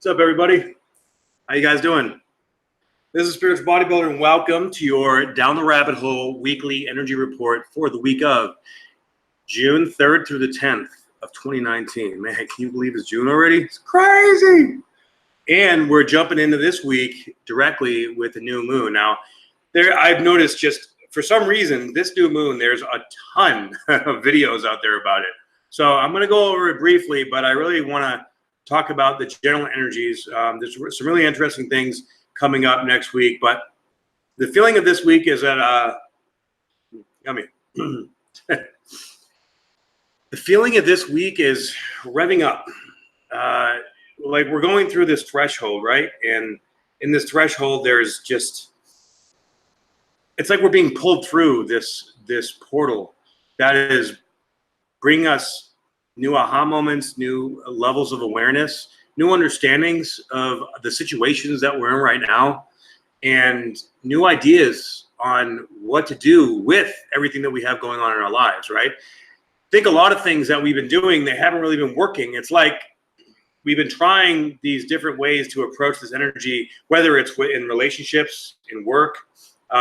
What's up, everybody? How you guys doing? This is Spiritual Bodybuilder, and welcome to your Down the Rabbit Hole weekly energy report for the week of June 3rd through the 10th of 2019. Man, can you believe it's June already? It's crazy. And we're jumping into this week directly with the new moon. Now, I've noticed just for some reason, this new moon, there's a ton of videos out there about it. So I'm going to go over it briefly, but I really want to talk about the general energies. There's some really interesting things coming up next week, but the feeling of this week is that, the feeling of this week is revving up. Like we're going through this threshold, right? And in this threshold, there's just, it's like we're being pulled through this portal that is bringing us new aha moments, new levels of awareness, new understandings of the situations that we're in right now, and new ideas on what to do with everything that we have going on in our lives, right? I think a lot of things that we've been doing, they haven't really been working. It's like we've been trying these different ways to approach this energy, whether it's in relationships, in work,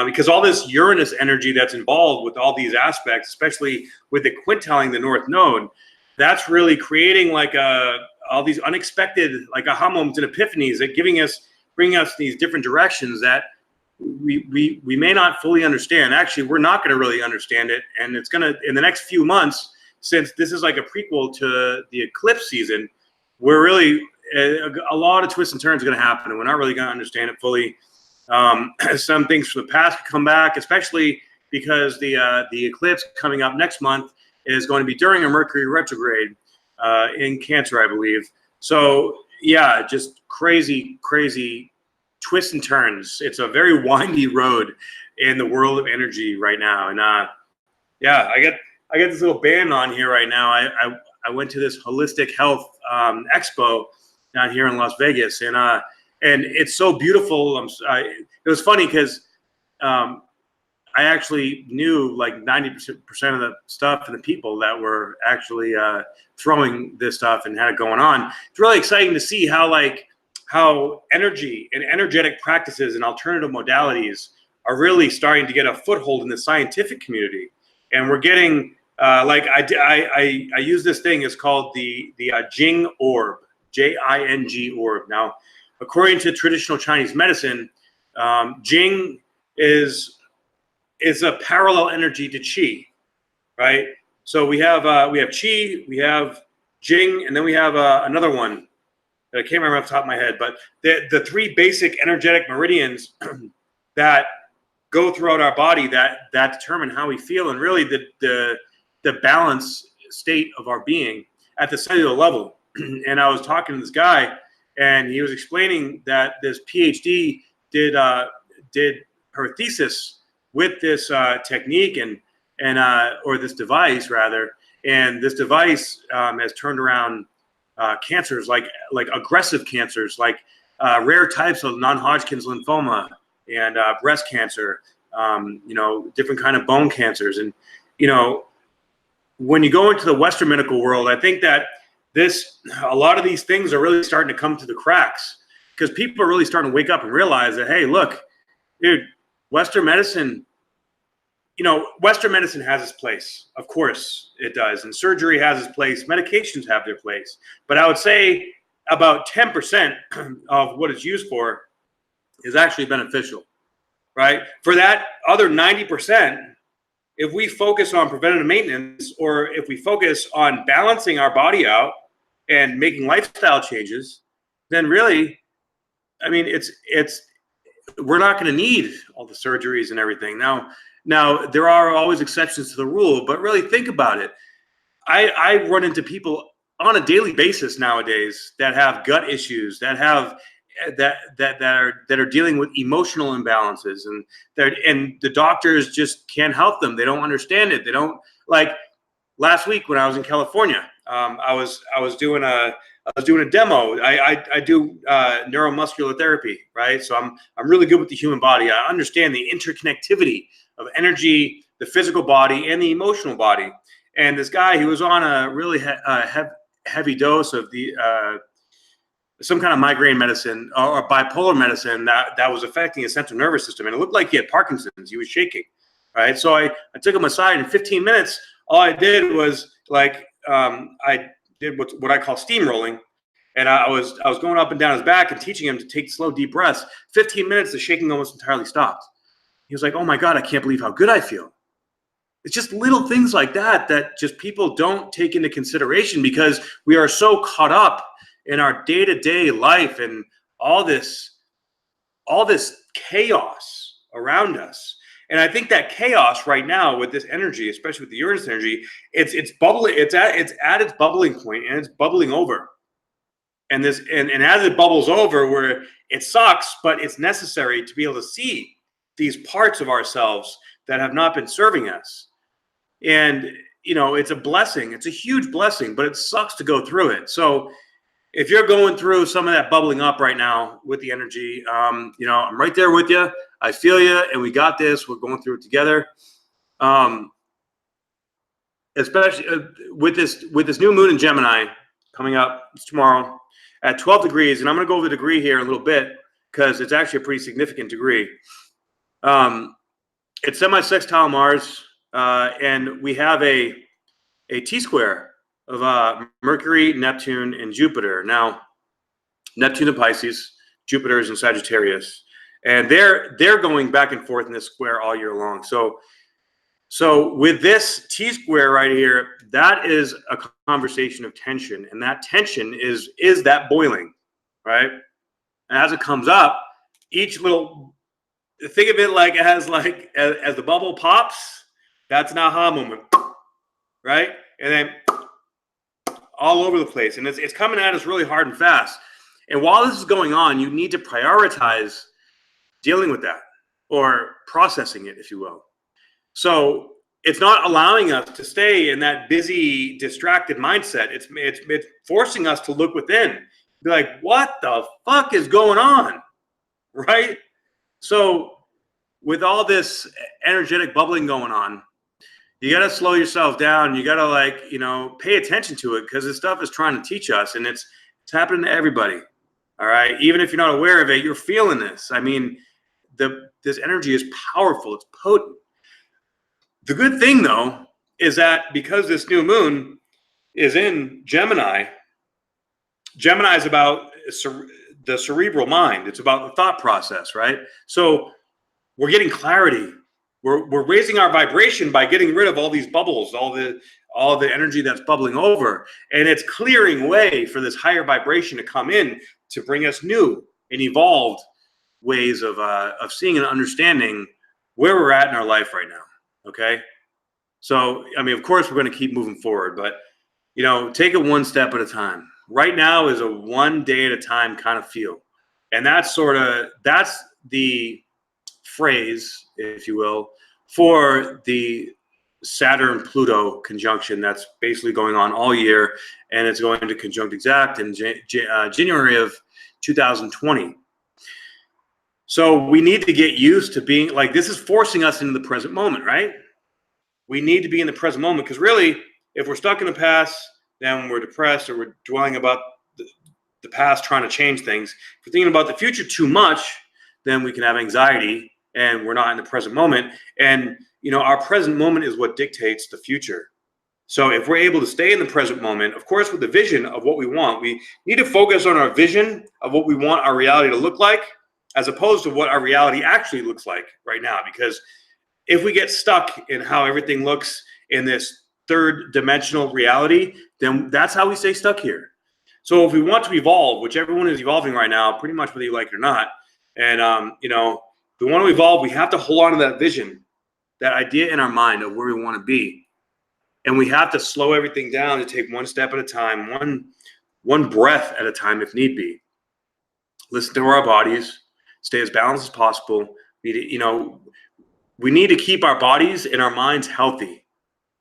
because all this Uranus energy that's involved with all these aspects, especially with the quintiling the North Node, that's really creating like all these unexpected like aha moments and epiphanies that bringing us these different directions that we may not fully understand. Actually, we're not going to really understand it, and it's going to, in the next few months, since this is like a prequel to the eclipse season, we're really a lot of twists and turns are going to happen, and we're not really going to understand it fully. Some things from the past could come back, especially because the eclipse coming up next month is going to be during a Mercury retrograde in Cancer, I believe. So yeah, just crazy twists and turns. It's a very windy road in the world of energy right now. And yeah, I get this little band on here right now. I went to this holistic health expo down here in Las Vegas, and it's so beautiful. It was funny because I actually knew like 90% of the stuff and the people that were actually throwing this stuff and had it going on. It's really exciting to see how energy and energetic practices and alternative modalities are really starting to get a foothold in the scientific community. And we're getting I use this thing. It's called the Jing orb, Jing orb. Now, according to traditional Chinese medicine, Jing is a parallel energy to Qi, right? So we have Qi, we have Jing, and then we have another one that I can't remember off the top of my head. But the three basic energetic meridians that go throughout our body that determine how we feel and really the balance state of our being at the cellular level. And I was talking to this guy, and he was explaining that this PhD did her thesis with this technique or this device rather, and this device has turned around cancers like aggressive cancers, like rare types of non-Hodgkin's lymphoma and breast cancer, different kind of bone cancers. And when you go into the Western medical world, I think that a lot of these things are really starting to come to the cracks because people are really starting to wake up and realize that, hey, look, dude, Western medicine has its place. Of course it does. And surgery has its place. Medications have their place. But I would say about 10% of what it's used for is actually beneficial, right? For that other 90%, if we focus on preventative maintenance, or if we focus on balancing our body out and making lifestyle changes, then really, I mean, we're not going to need all the surgeries and everything. Now, there are always exceptions to the rule, but really think about it. I run into people on a daily basis nowadays that have gut issues, that are dealing with emotional imbalances, and the doctors just can't help them. They don't understand it. They don't, like last week when I was in California, I was doing a demo. I do neuromuscular therapy, right? So I'm really good with the human body. I understand the interconnectivity of energy, the physical body, and the emotional body. And this guy, he was on a really heavy dose of some kind of migraine medicine or bipolar medicine that was affecting his central nervous system. And it looked like he had Parkinson's. He was shaking. Right. So I took him aside in 15 minutes. All I did was like, I did what I call steamrolling. And I was going up and down his back and teaching him to take slow, deep breaths. 15 minutes, the shaking almost entirely stopped. He was like, oh my God, I can't believe how good I feel. It's just little things like that just people don't take into consideration because we are so caught up in our day-to-day life and all this chaos around us. And I think that chaos right now with this energy, especially with the Uranus energy, it's bubbling. It's at its bubbling point, and it's bubbling over. And as it bubbles over, where it sucks, but it's necessary to be able to see these parts of ourselves that have not been serving us. And it's a blessing. It's a huge blessing, but it sucks to go through it. So if you're going through some of that bubbling up right now with the energy, I'm right there with you. I feel you, and we got this. We're going through it together. Especially with this new moon in Gemini coming up tomorrow at 12 degrees, and I'm going to go over the degree here in a little bit because it's actually a pretty significant degree. It's semi-sextile Mars, and we have a T-square of Mercury, Neptune, and Jupiter. Now, Neptune in Pisces, Jupiter is in Sagittarius, and they're going back and forth in this square all year long. So with this T-square right here, that is a conversation of tension, and that tension is that boiling, right? And as it comes up, each little, think of it like as the bubble pops, that's an aha moment, right? And then all over the place, and it's coming at us really hard and fast. And while this is going on, you need to prioritize dealing with that or processing it, if you will. So it's not allowing us to stay in that busy, distracted mindset. It's forcing us to look within, be like, what the fuck is going on, right? So with all this energetic bubbling going on, you got to slow yourself down. You got to pay attention to it because this stuff is trying to teach us, and it's happening to everybody. All right. Even if you're not aware of it, you're feeling this. I mean, this energy is powerful. It's potent. The good thing, though, is that because this new moon is in Gemini, Gemini is about the cerebral mind. It's about the thought process, right? So we're getting clarity. We're raising our vibration by getting rid of all these bubbles, all the energy that's bubbling over, and it's clearing way for this higher vibration to come in to bring us new and evolved ways of seeing and understanding where we're at in our life right now. Okay, so I mean, of course, we're going to keep moving forward, but take it one step at a time. Right now is a one day at a time kind of feel, and that's the phrase, if you will, for the Saturn-Pluto conjunction that's basically going on all year, and it's going to conjunct exact in January of 2020. So we need to get used to being like, this is forcing us into the present moment, right? We need to be in the present moment because really, if we're stuck in the past, then we're depressed or we're dwelling about the past, trying to change things. If we're thinking about the future too much, then we can have anxiety and we're not in the present moment. And, our present moment is what dictates the future. So if we're able to stay in the present moment, of course, with the vision of what we want, we need to focus on our vision of what we want our reality to look like, as opposed to what our reality actually looks like right now. Because if we get stuck in how everything looks in this third dimensional reality, then that's how we stay stuck here. So if we want to evolve, which everyone is evolving right now, pretty much whether you like it or not, and if we want to evolve, we have to hold on to that vision, that idea in our mind of where we want to be. And we have to slow everything down to take one step at a time, one breath at a time if need be. Listen to our bodies, stay as balanced as possible. We need to keep our bodies and our minds healthy.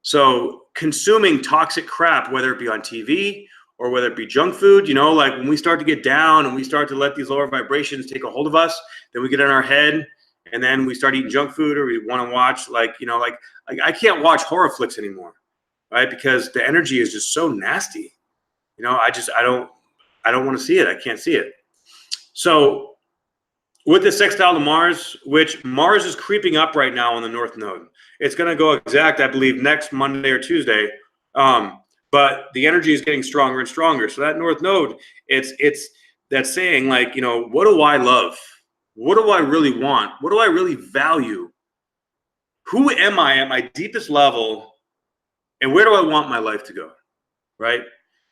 So consuming toxic crap, whether it be on TV or whether it be junk food, like when we start to get down and we start to let these lower vibrations take a hold of us, then we get in our head and then we start eating junk food, or we want to watch I can't watch horror flicks anymore, right? Because the energy is just so nasty. I don't, I don't want to see it. I can't see it. So with the sextile to Mars, which Mars is creeping up right now on the North Node. It's going to go exact, I believe, next Monday or Tuesday. But the energy is getting stronger and stronger. So that North Node, it's that's saying, like, you know, what do I love? What do I really want? What do I really value? Who am I at my deepest level? And where do I want my life to go? Right?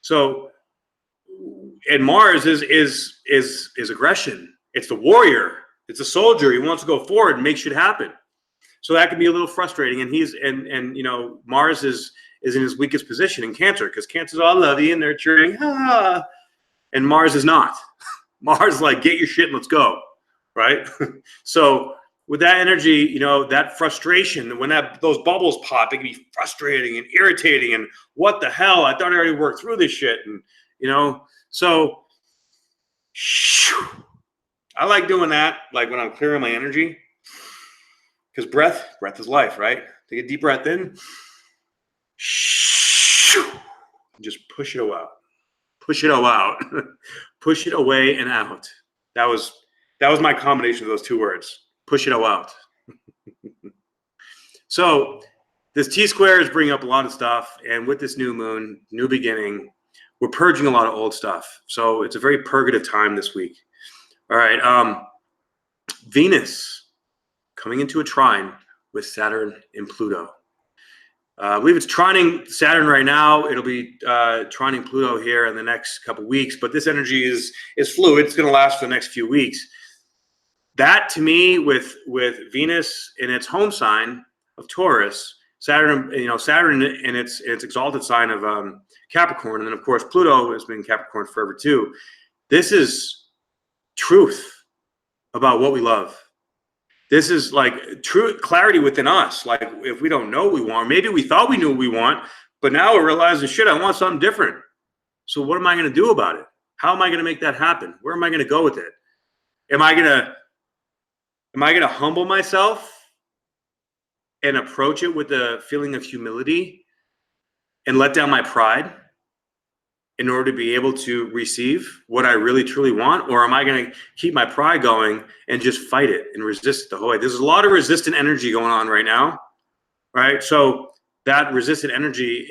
So, and Mars is aggression. It's the warrior. It's a soldier. He wants to go forward and make shit happen. So that can be a little frustrating. And he's and you know, Mars is in his weakest position in Cancer, because Cancer's all lovey and nurturing, and Mars is not. Mars is like, get your shit and let's go, right? So with that energy, you know, that frustration, when those bubbles pop, it can be frustrating and irritating. And what the hell? I thought I already worked through this shit, and you know, so I like doing that, like when I'm clearing my energy, because breath is life, right? Take a deep breath in. Just push it out. Push it all out. Push it away and out. That was my combination of those two words. Push it all out. So this T-square is bringing up a lot of stuff. And with this new moon, new beginning, we're purging a lot of old stuff. So it's a very purgative time this week. All right. Venus coming into a trine with Saturn and Pluto. I believe it's trining Saturn right now. It'll be trining Pluto here in the next couple weeks. But this energy is fluid. It's going to last for the next few weeks. That, to me, with Venus in its home sign of Taurus, Saturn in its exalted sign of Capricorn, and then of course Pluto has been Capricorn forever too. This is truth about what we love. This is like true clarity within us. Like, if we don't know what we want, maybe we thought we knew what we want, but now we're realizing, shit, I want something different. So what am I going to do about it? How am I going to make that happen? Where am I going to go with it? Am I going to humble myself and approach it with a feeling of humility and let down my pride in order to be able to receive what I really truly want? Or am I going to keep my pride going and just fight it and resist it the whole way? There's a lot of resistant energy going on right now, right? So that resistant energy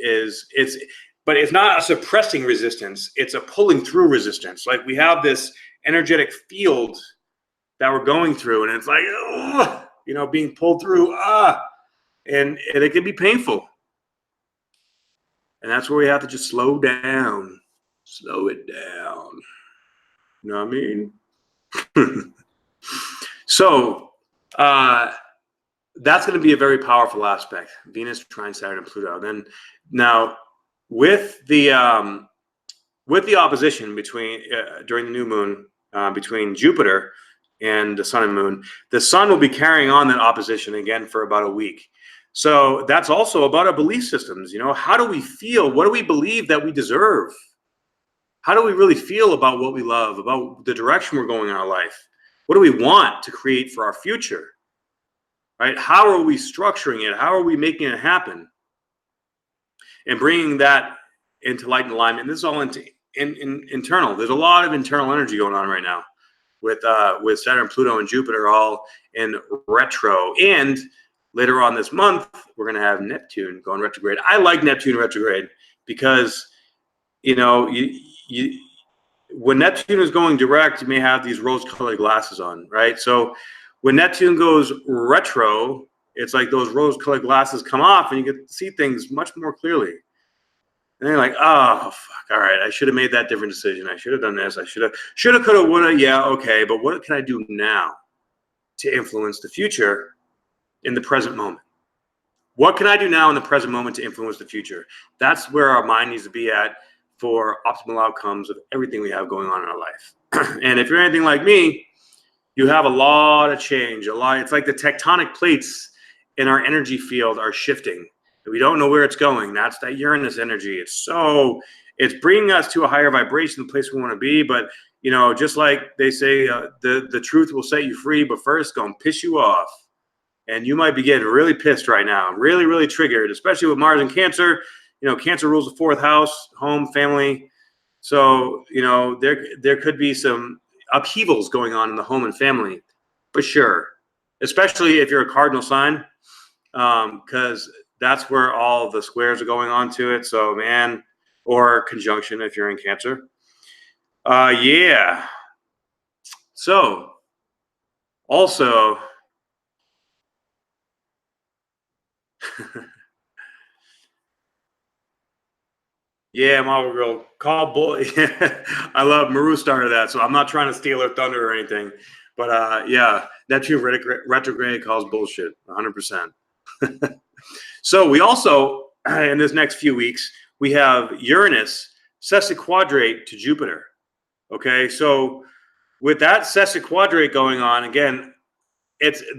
but it's not a suppressing resistance. It's a pulling through resistance. Like, we have this energetic field that we're going through, and it's like, you know, being pulled through, and it can be painful. And that's where we have to just slow down. Slow it down. You know what I mean? So that's going to be a very powerful aspect. Venus trine Saturn and Pluto. Then now with the opposition between during the new moon between Jupiter and the sun and moon, the sun will be carrying on that opposition again for about a week. So that's also about our belief systems. You know, how do we feel? What do we believe that we deserve? How do we really feel about what we love, about the direction we're going in our life? What do we want to create for our future? Right? How are we structuring it? How are we making it happen? And bringing that into light and alignment. And this is all internal. There's a lot of internal energy going on right now with Saturn, Pluto, and Jupiter all in retro. And later on this month, we're going to have Neptune going retrograde. I like Neptune retrograde because, you know, when Neptune is going direct, you may have these rose-colored glasses on, right? So when Neptune goes retro, it's like those rose-colored glasses come off, and you get to see things much more clearly. And then you're like, oh, fuck, all right, I should have made that different decision. I should have done this. I should have, could have, would have. Yeah, okay, but what can I do now to influence the future in the present moment? What can I do now in the present moment to influence the future? That's where our mind needs to be at for optimal outcomes of everything we have going on in our life. And if you're anything like me, you have a lot of change, it's like the tectonic plates in our energy field are shifting. We don't know where it's going. That's that Uranus energy. It's bringing us to a higher vibration, the place we want to be. But, you know, just like they say, the truth will set you free, but first gonna piss you off. And you might be getting really pissed right now, really, really triggered, especially with Mars and Cancer. You know, Cancer rules the 4th house, home, family. So, you know, there could be some upheavals going on in the home and family, for sure, especially if you're a cardinal sign, because that's where all the squares are going on to it. So, man, or conjunction if you're in Cancer. Yeah. So, also, yeah, Marvel Girl, call bull. I love Maru started that, so I'm not trying to steal her thunder or anything. But yeah, Neptune retrograde calls bullshit, 100%. So we also, in this next few weeks, we have Uranus sesquiquadrate to Jupiter. Okay, so with that sesquiquadrate going on, again,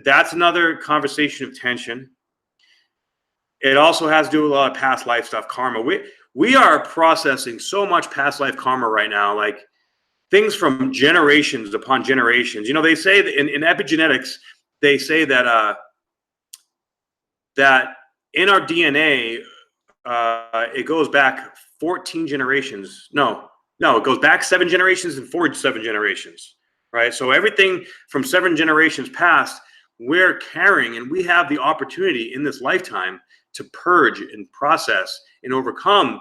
that's another conversation of tension. It also has to do with a lot of past life stuff, karma. We are processing so much past life karma right now, like things from generations upon generations. You know, they say that in epigenetics, they say that that in our DNA, it goes back 14 generations. No, it goes back 7 generations and forward 7 generations, right? So everything from 7 generations past, we're carrying, and we have the opportunity in this lifetime to purge and process and overcome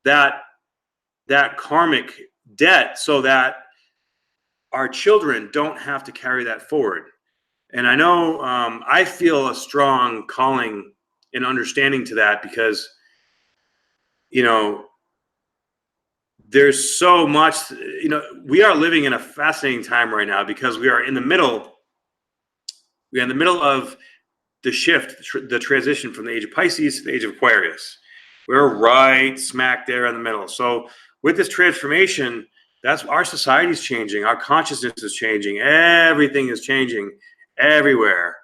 that karmic debt so that our children don't have to carry that forward. And I know I feel a strong calling and understanding to that because, you know, there's so much, you know, we are living in a fascinating time right now because we are in the middle of the shift, the transition from the age of Pisces to the age of Aquarius. We're right smack there in the middle. So with this transformation, that's our society's changing. Our consciousness is changing. Everything is changing everywhere.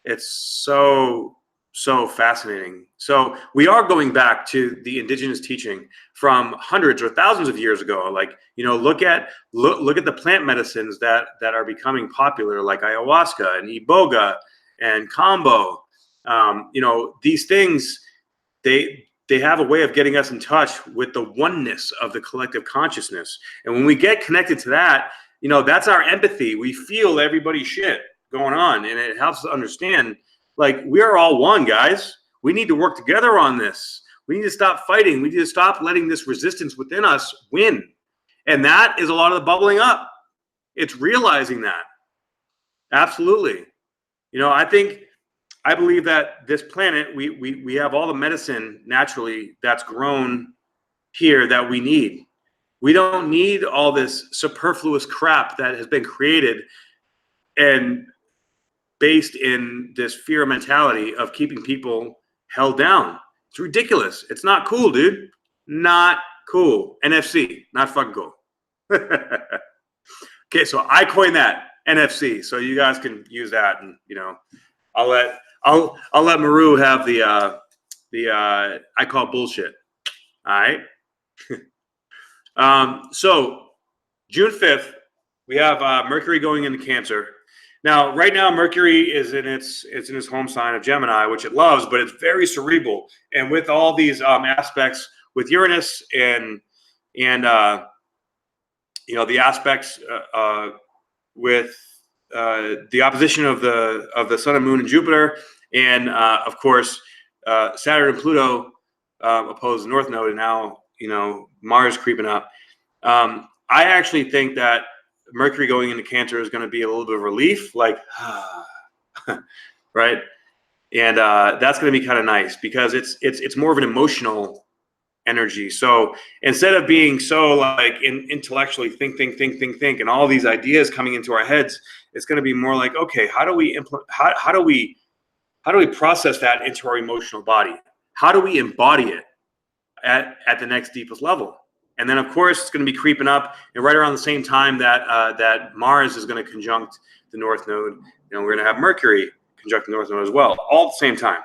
It's so fascinating. So we are going back to the indigenous teaching from hundreds or thousands of years ago. Like, you know, look at the plant medicines that are becoming popular, like ayahuasca and iboga and combo. You know, these things, they have a way of getting us in touch with the oneness of the collective consciousness. And when we get connected to that, you know, that's our empathy. We feel everybody's shit going on, and it helps us understand, like, we are all one, guys. We need to work together on this. We need to stop fighting. We need to stop letting this resistance within us win. And that is a lot of the bubbling up. It's realizing that. Absolutely. You know, I believe that this planet, we have all the medicine naturally that's grown here that we need. We don't need all this superfluous crap that has been created and based in this fear mentality of keeping people held down. It's ridiculous. It's not cool, dude. Not cool. NFC, not fucking cool. Okay, so I coined that, NFC. So you guys can use that, and you know, I'll let Maru have the I call bullshit. All right. So June 5th, we have Mercury going into Cancer. Now, right now, Mercury is in its home sign of Gemini, which it loves, but it's very cerebral. And with all these aspects with Uranus and you know, the aspects with the opposition of the Sun and Moon and Jupiter, and of course Saturn and Pluto oppose the North Node, and now, you know, Mars creeping up. I actually think that Mercury going into Cancer is going to be a little bit of relief, like, right? And that's going to be kind of nice because it's more of an emotional energy. So instead of being so like intellectually think, and all these ideas coming into our heads, it's going to be more like, okay, how do we implement? How do we process that into our emotional body? How do we embody it at the next deepest level? And then, of course, it's going to be creeping up, and right around the same time that that Mars is going to conjunct the North Node, you know, we're going to have Mercury conjunct the North Node as well, all at the same time.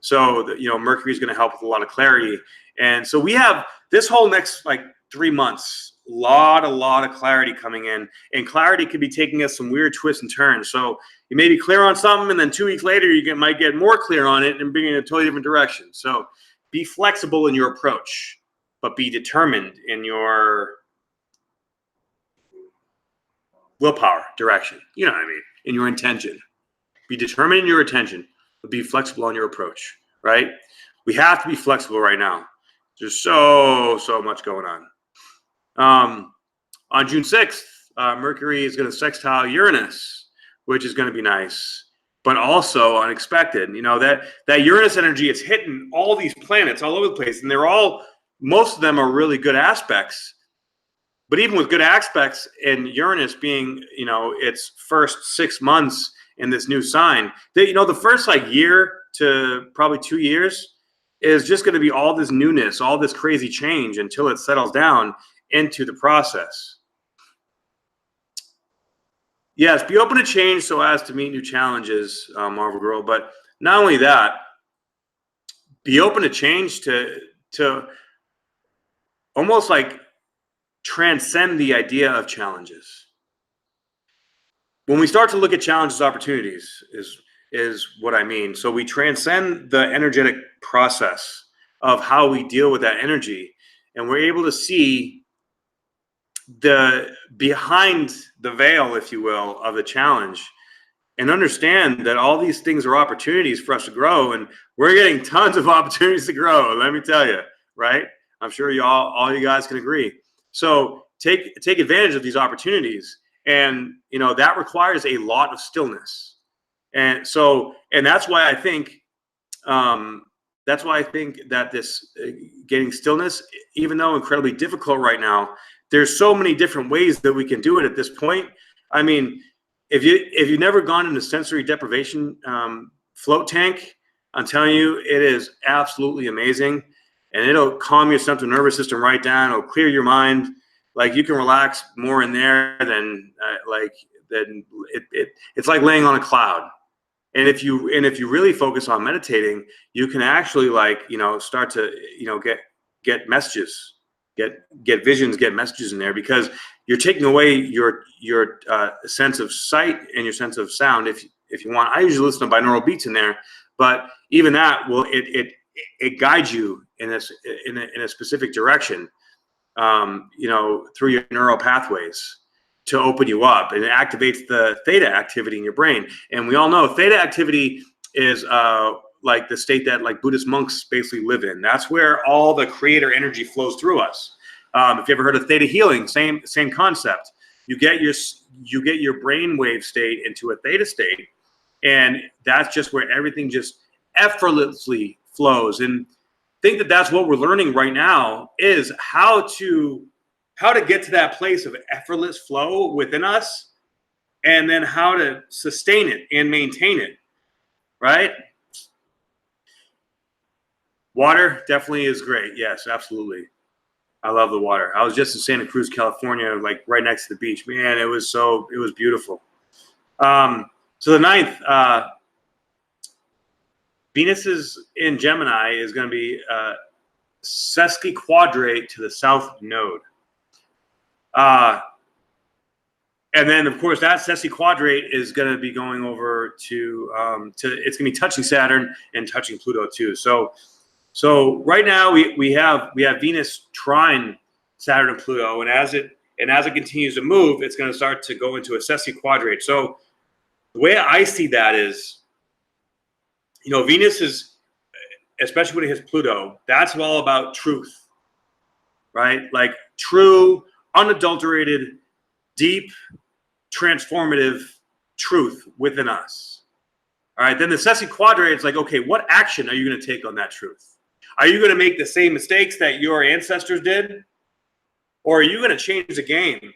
So, you know, Mercury is going to help with a lot of clarity, and so we have this whole next like 3 months, a lot of clarity coming in, and clarity could be taking us some weird twists and turns. So you may be clear on something, and then 2 weeks later might get more clear on it and bring it in a totally different direction. So be flexible in your approach, but be determined in your willpower, direction. You know what I mean? In your intention. Be determined in your attention, but be flexible on your approach, right? We have to be flexible right now. There's so much going on. On June 6th, Mercury is going to sextile Uranus, which is going to be nice, but also unexpected. You know, that Uranus energy, it's hitting all these planets all over the place, and most of them are really good aspects. But even with good aspects, and Uranus being, you know, its first 6 months in this new sign, the first like year to probably 2 years is just going to be all this newness, all this crazy change until it settles down into the process. Yes, be open to change so as to meet new challenges, Marvel Girl. But not only that, be open to change to almost like transcend the idea of challenges. When we start to look at challenges, opportunities is what I mean. So we transcend the energetic process of how we deal with that energy, and we're able to see the behind the veil, if you will, of the challenge, and understand that all these things are opportunities for us to grow, and we're getting tons of opportunities to grow. Let me tell you, right? I'm sure all you guys can agree. So take advantage of these opportunities, and that requires a lot of stillness, and that's why I think that this getting stillness, even though incredibly difficult right now, there's so many different ways that we can do it at this point. I mean, if you've never gone into sensory deprivation float tank, I'm telling you, it is absolutely amazing, and it'll calm your central nervous system right down. It'll clear your mind. Like, you can relax more in there than it's like laying on a cloud. And if you really focus on meditating, you can actually start to get messages, get visions, get messages in there, because you're taking away your sense of sight and your sense of sound. If you want, I usually listen to binaural beats in there, but even that will it guides you in a specific direction, through your neural pathways to open you up, and it activates the theta activity in your brain. And we all know theta activity is like the state that like Buddhist monks basically live in. That's where all the creator energy flows through us. If you ever heard of theta healing, same concept. You get your brainwave state into a theta state, and that's just where everything just effortlessly flows. And I think that that's what we're learning right now, is how to get to that place of effortless flow within us, and then how to sustain it and maintain it, right? Water definitely is great. Yes, absolutely. I love the water. I was just in Santa Cruz, California, like right next to the beach. Man, it was beautiful. So the 9th, Venus is in Gemini, is going to be sesquiquadrate to the south node. And then, of course, that sesquiquadrate is going to be going over to it's going to be touching Saturn and touching Pluto too. So right now we have Venus trine Saturn and Pluto, and as it continues to move, it's going to start to go into a sesquiquadrate. So the way I see that is, Venus is, especially when it hits Pluto, that's all about truth, right? Like true, unadulterated, deep, transformative truth within us. All right, then the sesquiquadrate is like, okay, what action are you going to take on that truth? Are you going to make the same mistakes that your ancestors did? Or are you going to change the game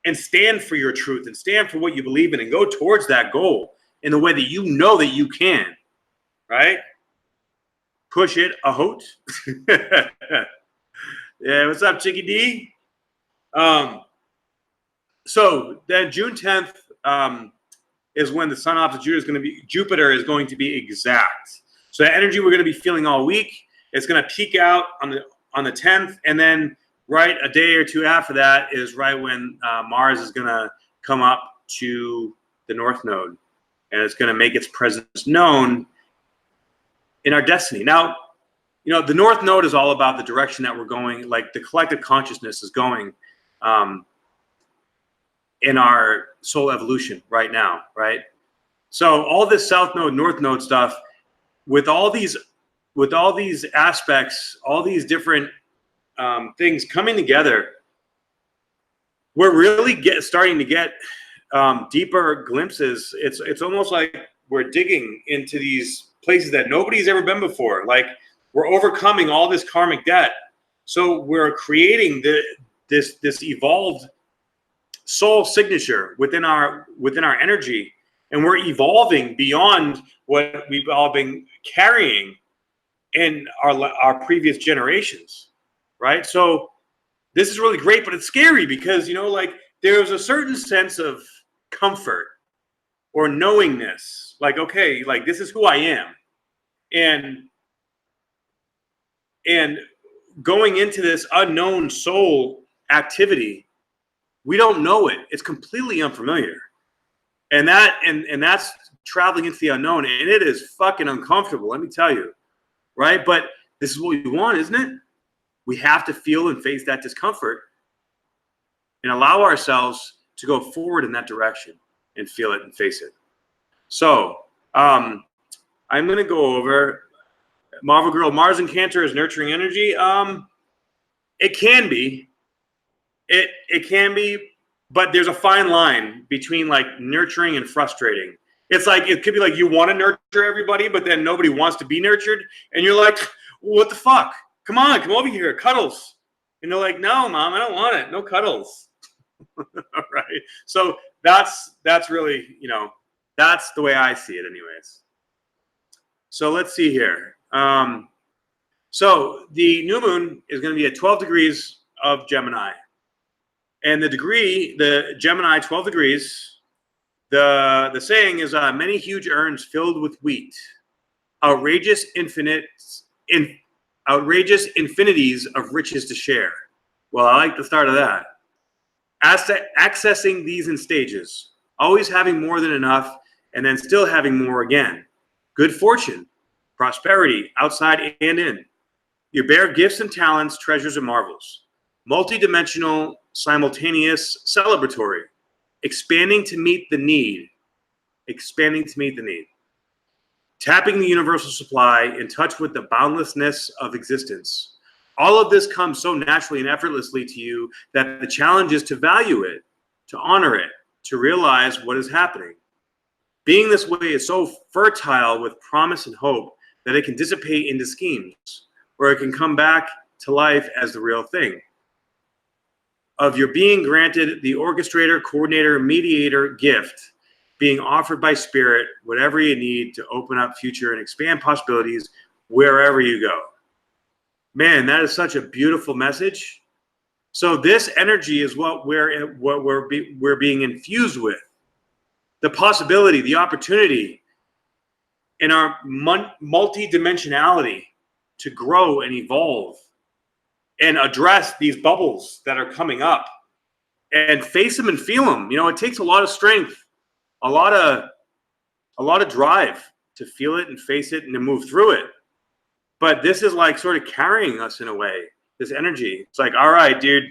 and stand for your truth and stand for what you believe in and go towards that goal in the way that you know that you can, right? Push it a hoot. Yeah, what's up, Chicky D? So then June 10th is when the Sun opposite Jupiter is going to be exact. So that energy we're going to be feeling all week, it's going to peak out on the 10th, and then right a day or two after that is right when Mars is going to come up to the North Node, and it's going to make its presence known in our destiny. Now, the North Node is all about the direction that we're going, like the collective consciousness is going. in our soul evolution right now, right? So all this south node, north node stuff, with all these aspects, all these different things coming together, we're really starting to get deeper glimpses. It's almost like we're digging into these places that nobody's ever been before. Like we're overcoming all this karmic debt. So we're creating this evolved soul signature within our energy, and we're evolving beyond what we've all been carrying in our previous generations, right? So this is really great, but it's scary because, you know, like there's a certain sense of comfort or knowingness, like, okay, like this is who I am. And going into this unknown soul activity, we don't know it. It's completely unfamiliar. And that's traveling into the unknown, and it is fucking uncomfortable, let me tell you, right? But this is what we want, isn't it? We have to feel and face that discomfort and allow ourselves to go forward in that direction and feel it and face it. So I'm going to go over Marvel Girl. Mars and Cancer is nurturing energy. It can be. It can be, but there's a fine line between like nurturing and frustrating. It's like, it could be like you want to nurture everybody, but then nobody wants to be nurtured. And you're like, what the fuck? Come on, come over here, cuddles. And they're like, no, Mom, I don't want it. No cuddles. All right. So that's really, you know, that's the way I see it anyways. So let's see here. So the new moon is going to be at 12 degrees of Gemini. And the Gemini 12 degrees, the saying is many huge urns filled with wheat, outrageous infinities of riches to share. Well, I like the start of that. Accessing these in stages, always having more than enough, and then still having more again. Good fortune, prosperity, outside and in. You bear gifts and talents, treasures and marvels. Multidimensional, simultaneous, celebratory, expanding to meet the need. Expanding to meet the need. Tapping the universal supply, in touch with the boundlessness of existence. All of this comes so naturally and effortlessly to you that the challenge is to value it, to honor it, to realize what is happening. Being this way is so fertile with promise and hope that it can dissipate into schemes, or it can come back to life as the real thing. Of your being granted the orchestrator, coordinator, mediator gift, being offered by spirit, whatever you need to open up future and expand possibilities wherever you go. Man, that is such a beautiful message. So this energy is what we're being infused with. The possibility, the opportunity in our multi-dimensionality to grow and evolve and address these bubbles that are coming up and face them and feel them. You know, it takes a lot of strength, a lot of drive to feel it and face it and to move through it. But this is like sort of carrying us in a way, this energy. It's like, all right, dude,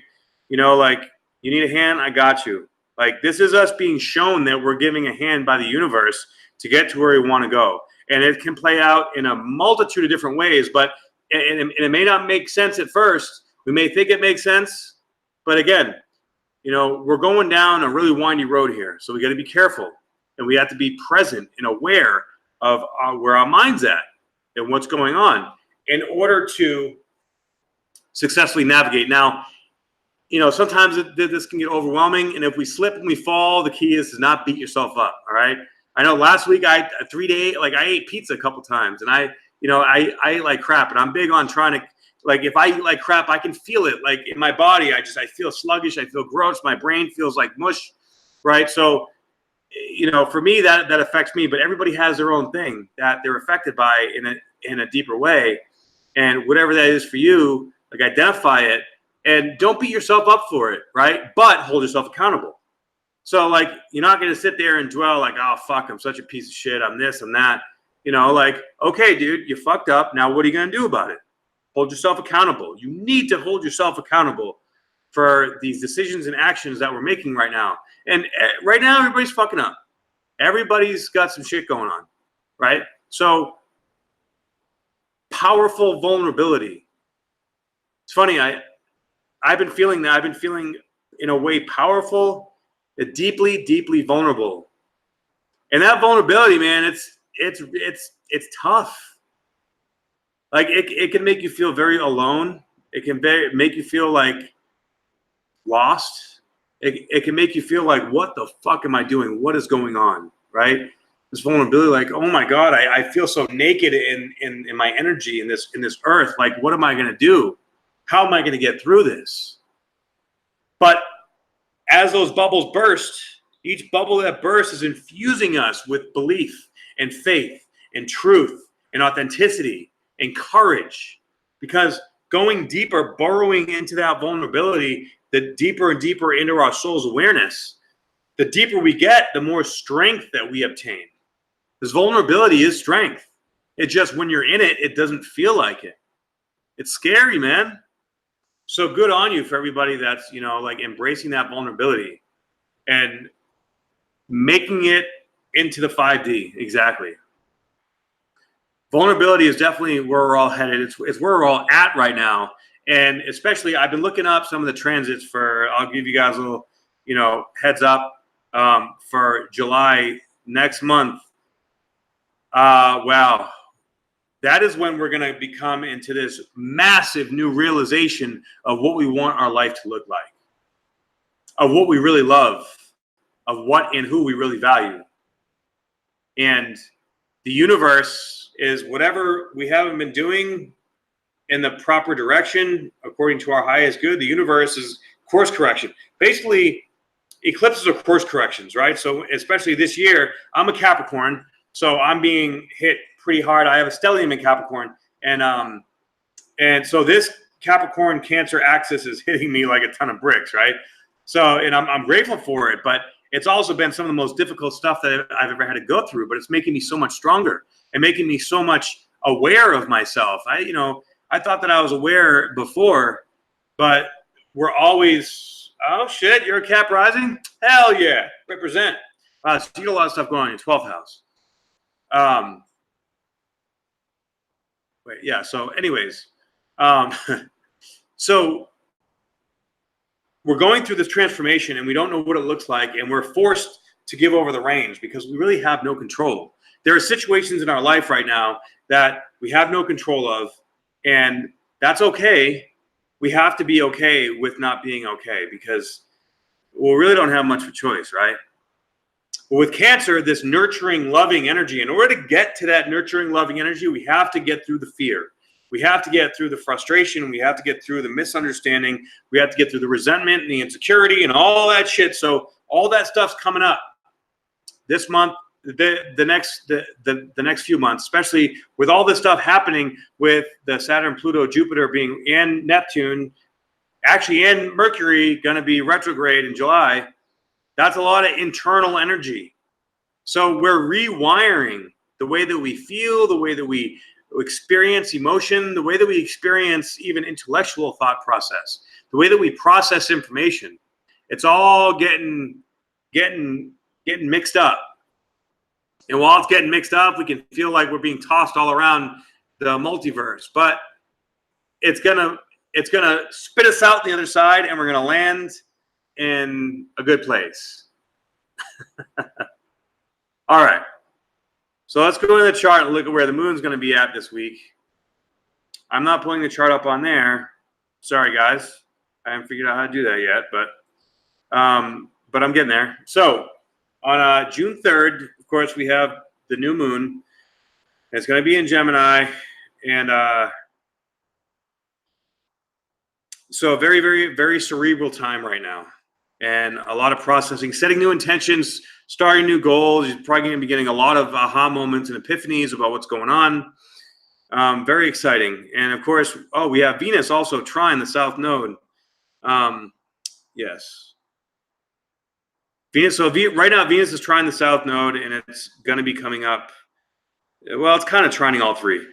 you know, like you need a hand, I got you. Like this is us being shown that we're giving a hand by the universe to get to where we want to go. And it can play out in a multitude of different ways, but it may not make sense at first. We may think it makes sense, but again, you know, we're going down a really windy road here. So we got to be careful, and we have to be present and aware of where our mind's at and what's going on in order to successfully navigate. Now, you know, sometimes this can get overwhelming, and if we slip and we fall, the key is to not beat yourself up. All right. I know last week I had a 3-day, like I ate pizza a couple times, and I ate like crap, and I'm big on trying to, like, if I eat like crap, I can feel it like in my body. I feel sluggish. I feel gross. My brain feels like mush. Right. So, you know, for me, that affects me, but everybody has their own thing that they're affected by in a deeper way. And whatever that is for you, like identify it and don't beat yourself up for it. Right. But hold yourself accountable. So like, you're not going to sit there and dwell like, oh, fuck, I'm such a piece of shit. I'm this, I'm that. You know, like, okay, dude, you fucked up. Now what are you going to do about it? Hold yourself accountable. You need to hold yourself accountable for these decisions and actions that we're making right now. And right now, everybody's fucking up. Everybody's got some shit going on, right? So powerful vulnerability. It's funny. I've been feeling that. I've been feeling in a way powerful, deeply, deeply vulnerable. And that vulnerability, man, it's tough. Like it can make you feel very alone. It can make you feel like lost. It can make you feel like, what the fuck am I doing? What is going on? Right? This vulnerability, like, oh my God, I feel so naked in my energy in this earth. Like, what am I gonna do? How am I gonna get through this? But as those bubbles burst, each bubble that bursts is infusing us with belief and faith and truth and authenticity and courage. Because going deeper, burrowing into that vulnerability, the deeper and deeper into our soul's awareness, the deeper we get, the more strength that we obtain. This vulnerability is strength. It's just when you're in it, it doesn't feel like it. It's scary, man. So good on you for everybody that's, like embracing that vulnerability and making it into the 5D. Exactly. Vulnerability is definitely where we're all headed. It's where we're all at right now. And especially, I've been looking up some of the transits I'll give you guys a little, heads up for July next month. Wow. That is when we're going to become into this massive new realization of what we want our life to look like, of what we really love, of what and who we really value. And the universe is whatever we haven't been doing in the proper direction, according to our highest good. The universe is course correction. Basically, eclipses are course corrections, right? So especially this year, I'm a Capricorn, so I'm being hit pretty hard. I have a stellium in Capricorn, and so this Capricorn Cancer axis is hitting me like a ton of bricks, right? So, and I'm grateful for it, but it's also been some of the most difficult stuff that I've ever had to go through. But it's making me so much stronger and making me so much aware of myself. I thought that I was aware before, but we're always, oh shit, you're a Cap rising? Hell yeah, represent. So you got a lot of stuff going on in your 12th house. So anyways, so we're going through this transformation and we don't know what it looks like, and we're forced to give over the reins because we really have no control. There are situations in our life right now that we have no control of, and that's okay. We have to be okay with not being okay because we really don't have much of a choice, right? But with Cancer, this nurturing, loving energy, in order to get to that nurturing, loving energy, we have to get through the fear. We have to get through the frustration. We have to get through the misunderstanding. We have to get through the resentment and the insecurity and all that shit. So all that stuff's coming up this month, the next few months, especially with all this stuff happening with the Saturn, Pluto, Jupiter being and Neptune, actually, and Mercury going to be retrograde in July. That's a lot of internal energy. So we're rewiring the way that we feel, the way that we experience emotion, the way that we experience even intellectual thought process, the way that we process information. It's all getting mixed up. And while it's getting mixed up, we can feel like we're being tossed all around the multiverse. But it's gonna spit us out the other side, and we're gonna land in a good place. All right. So let's go to the chart and look at where the moon's going to be at this week. I'm not pulling the chart up on there. Sorry, guys. I haven't figured out how to do that yet, but I'm getting there. So on June 3rd, of course, we have the new moon. It's going to be in Gemini, and so a very, very, very cerebral time right now, and a lot of processing, setting new intentions, starting new goals. You're probably going to be getting a lot of aha moments and epiphanies about what's going on. Very exciting. And of course, we have Venus also trine the South Node. Yes. Venus. So right now, Venus is trine the South Node, and it's going to be coming up. Well, it's kind of trining all three.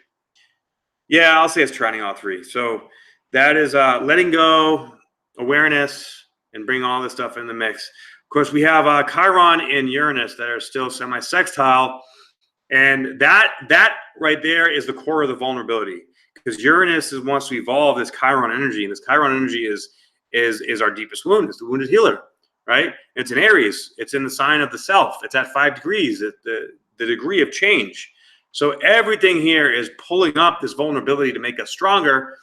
Yeah, I'll say it's trining all three. So that is letting go, awareness, and bring all this stuff in the mix. Of course, we have Chiron and Uranus that are still semi-sextile, and that right there is the core of the vulnerability, because Uranus wants to evolve this Chiron energy, and this Chiron energy is our deepest wound. It's the wounded healer, right? It's in Aries. It's in the sign of the self. It's at 5 degrees, the degree of change. So everything here is pulling up this vulnerability to make us stronger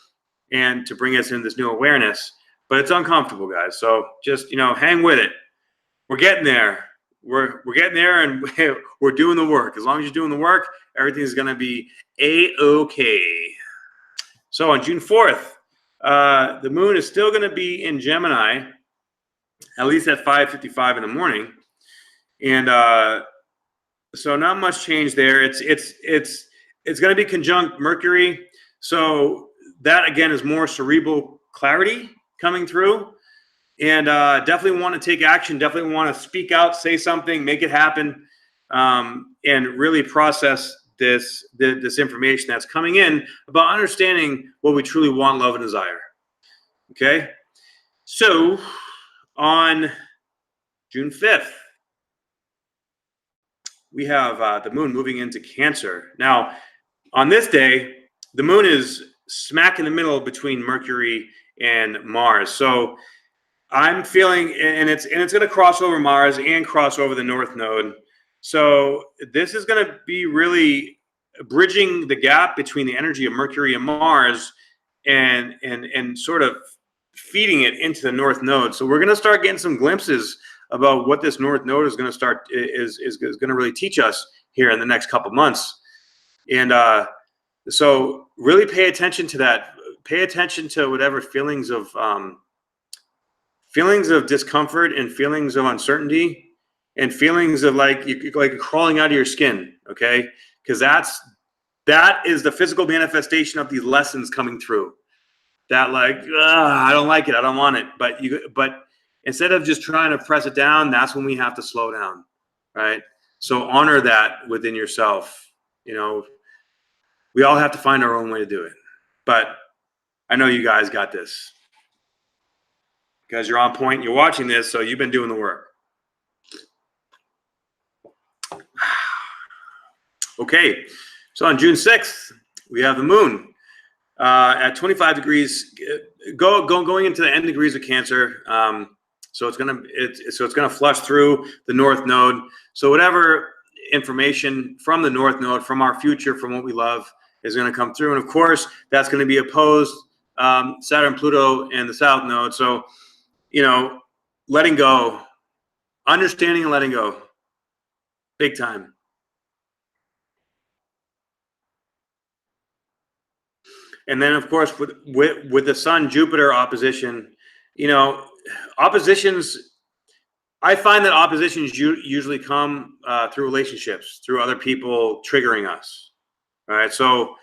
and to bring us into this new awareness. But it's uncomfortable, guys. So just, hang with it. We're getting there. We're getting there, and we're doing the work. As long as you're doing the work, everything's going to be A-okay. So on June 4th, the moon is still going to be in Gemini, at least at 5:55 in the morning. And so not much change there. It's going to be conjunct Mercury. So that, again, is more cerebral clarity coming through. And definitely want to take action, definitely want to speak out, say something, make it happen, and really process this information that's coming in about understanding what we truly want, love, and desire. Okay? So on June 5th, we have the moon moving into Cancer. Now, on this day, the moon is smack in the middle between Mercury and Mars. So I'm feeling, and it's going to cross over Mars and cross over the North Node. So this is going to be really bridging the gap between the energy of Mercury and Mars, and sort of feeding it into the North Node. So we're going to start getting some glimpses about what this North Node is going to start is going to really teach us here in the next couple months. And so really pay attention to that. Pay attention to whatever feelings of discomfort and feelings of uncertainty and feelings of like crawling out of your skin, okay? Because that is the physical manifestation of these lessons coming through. That I don't like it, I don't want it. But instead of just trying to press it down, that's when we have to slow down, right? So honor that within yourself. We all have to find our own way to do it. But I know you guys got this. Because you're on point, you're watching this, so you've been doing the work. Okay, so on June 6th, we have the moon at 25 degrees, going into the end degrees of Cancer. So it's gonna flush through the North Node. So whatever information from the North Node, from our future, from what we love, is gonna come through, and of course that's gonna be opposed Saturn, Pluto, and the South Node. So letting go, understanding and letting go, big time. And then, of course, with the Sun Jupiter opposition, oppositions. I find that oppositions usually come through relationships, through other people triggering us. All right, so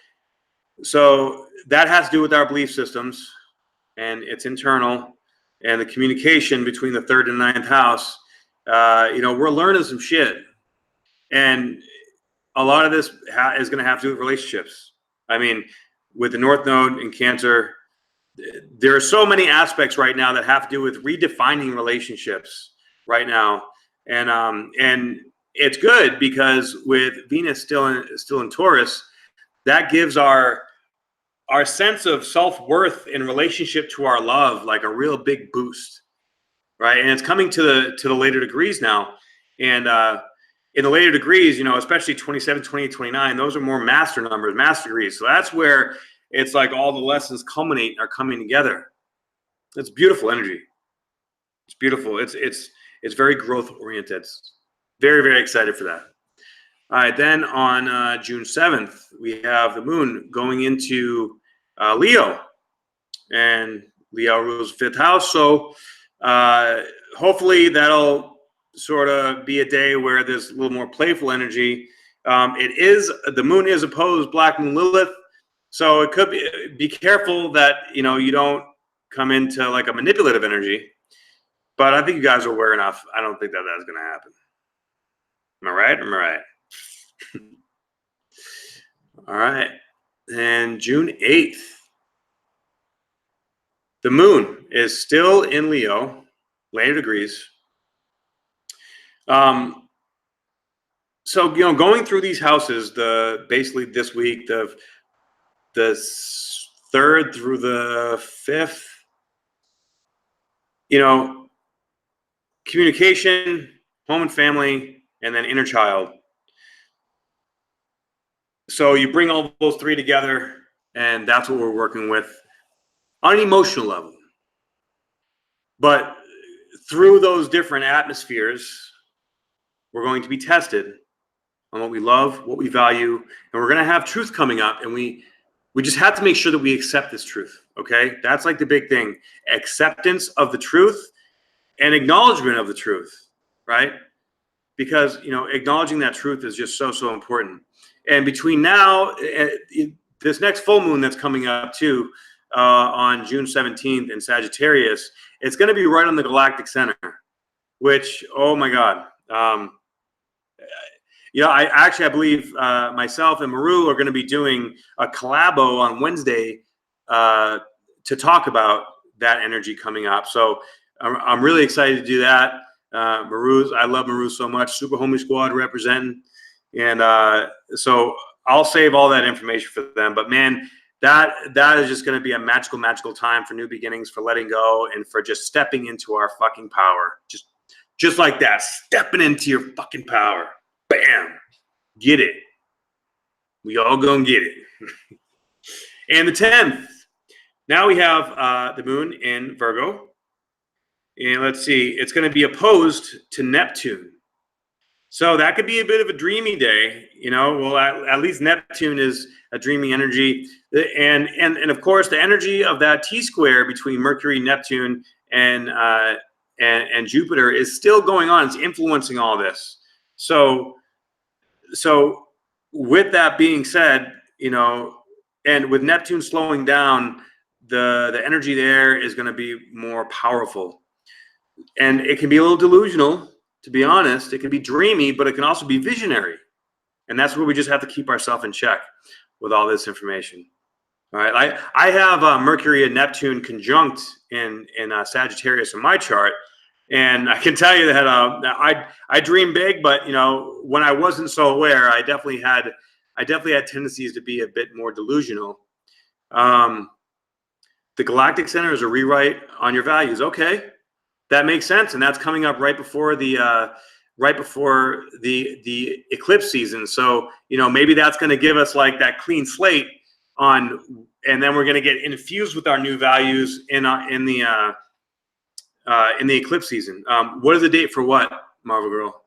that has to do with our belief systems, and it's internal. And the communication between the 3rd and 9th house, we're learning some shit. And a lot of this is going to have to do with relationships. I mean, with the North Node in Cancer, there are so many aspects right now that have to do with redefining relationships right now. And it's good because with Venus still in Taurus, that gives our sense of self-worth in relationship to our love like a real big boost, right? And it's coming to the later degrees now. And in the later degrees, especially 27, 28, 29, those are more master numbers, master degrees. So that's where it's like all the lessons culminate are coming together. It's beautiful energy. It's beautiful. It's very growth oriented. Very, very excited for that. All right, then on June 7th, we have the moon going into Leo, and Leo rules 5th house. So hopefully that'll sort of be a day where there's a little more playful energy. The moon is opposed Black Moon Lilith, so it could be careful that you don't come into like a manipulative energy. But I think you guys are aware enough. I don't think that that's going to happen. Am I right? Am I right? All right. And June 8th, the moon is still in Leo, later degrees. So, going through these houses, basically this week, the 3rd through the 5th, communication, home and family, and then inner child. So you bring all those 3 together, and that's what we're working with on an emotional level. But through those different atmospheres, we're going to be tested on what we love, what we value, and we're going to have truth coming up, and we just have to make sure that we accept this truth. Okay, that's like the big thing: acceptance of the truth and acknowledgement of the truth, right? Because acknowledging that truth is just so important. And between now, this next full moon that's coming up too, on June 17th in Sagittarius, it's going to be right on the galactic center, which, oh my God. I believe myself and Maru are going to be doing a collabo on Wednesday to talk about that energy coming up. So I'm really excited to do that. I love Maru so much. Super Homie Squad representing. And so I'll save all that information for them. But man, that is just going to be a magical time for new beginnings, for letting go, and for just stepping into our fucking power. Just like that, stepping into your fucking power. Bam. Get it. We all gonna get it. And the 10th. Now we have the moon in Virgo. And let's see, it's going to be opposed to Neptune. So that could be a bit of a dreamy day, Well, at least Neptune is a dreamy energy, and of course the energy of that T-square between Mercury, Neptune, and Jupiter is still going on. It's influencing all this. So with that being said, and with Neptune slowing down, the energy there is going to be more powerful. And it can be a little delusional, to be honest. It can be dreamy, but it can also be visionary. And that's where we just have to keep ourselves in check with all this information. All right. I have Mercury and Neptune conjunct in Sagittarius in my chart. And I can tell you that I dream big, but when I wasn't so aware, I definitely had tendencies to be a bit more delusional. The galactic center is a rewrite on your values. Okay. That makes sense, and that's coming up right before the eclipse season. So maybe that's going to give us like that clean slate on, and then we're going to get infused with our new values in the eclipse season. What is the date for what, Marvel Girl?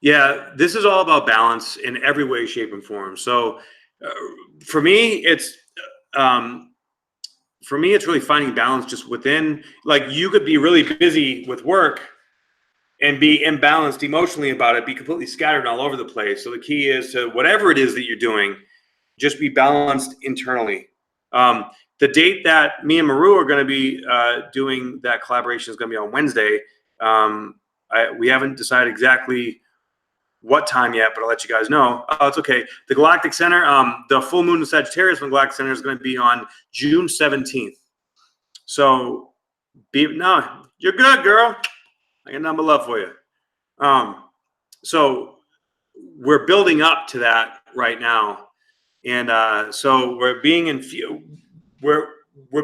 Yeah, this is all about balance in every way, shape, and form. So for me, it's really finding balance just within. Like, you could be really busy with work and be imbalanced emotionally about it, be completely scattered all over the place. So the key is to, whatever it is that you're doing, just be balanced internally. The date that me and Maru are going to be doing that collaboration is going to be on Wednesday. We haven't decided exactly what time yet, but I'll let you guys know. Oh, it's okay. The Galactic Center, the full moon in Sagittarius from the Galactic Center is going to be on June 17th. So, no, you're good, girl. I got nothing but love for you. So we're building up to that right now, and so we're being we're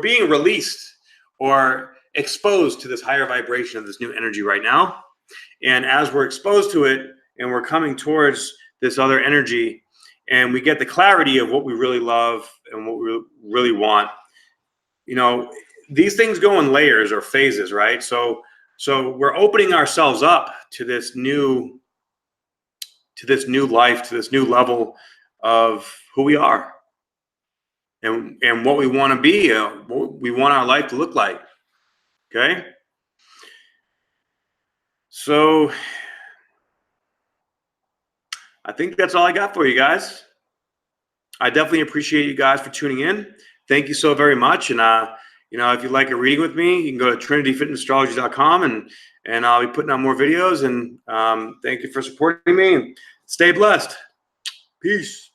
being released or exposed to this higher vibration of this new energy right now. And as we're exposed to it, and we're coming towards this other energy, and we get the clarity of what we really love and what we really want. These things go in layers or phases, right? So we're opening ourselves up to this new life, to this new level of who we are, and what we want to be, what we want our life to look like. Okay. So I think that's all I got for you guys. I definitely appreciate you guys for tuning in. Thank you so very much. And if you'd like a reading with me, you can go to trinityfitnessastrology.com, and I'll be putting out more videos. And thank you for supporting me. Stay blessed. Peace.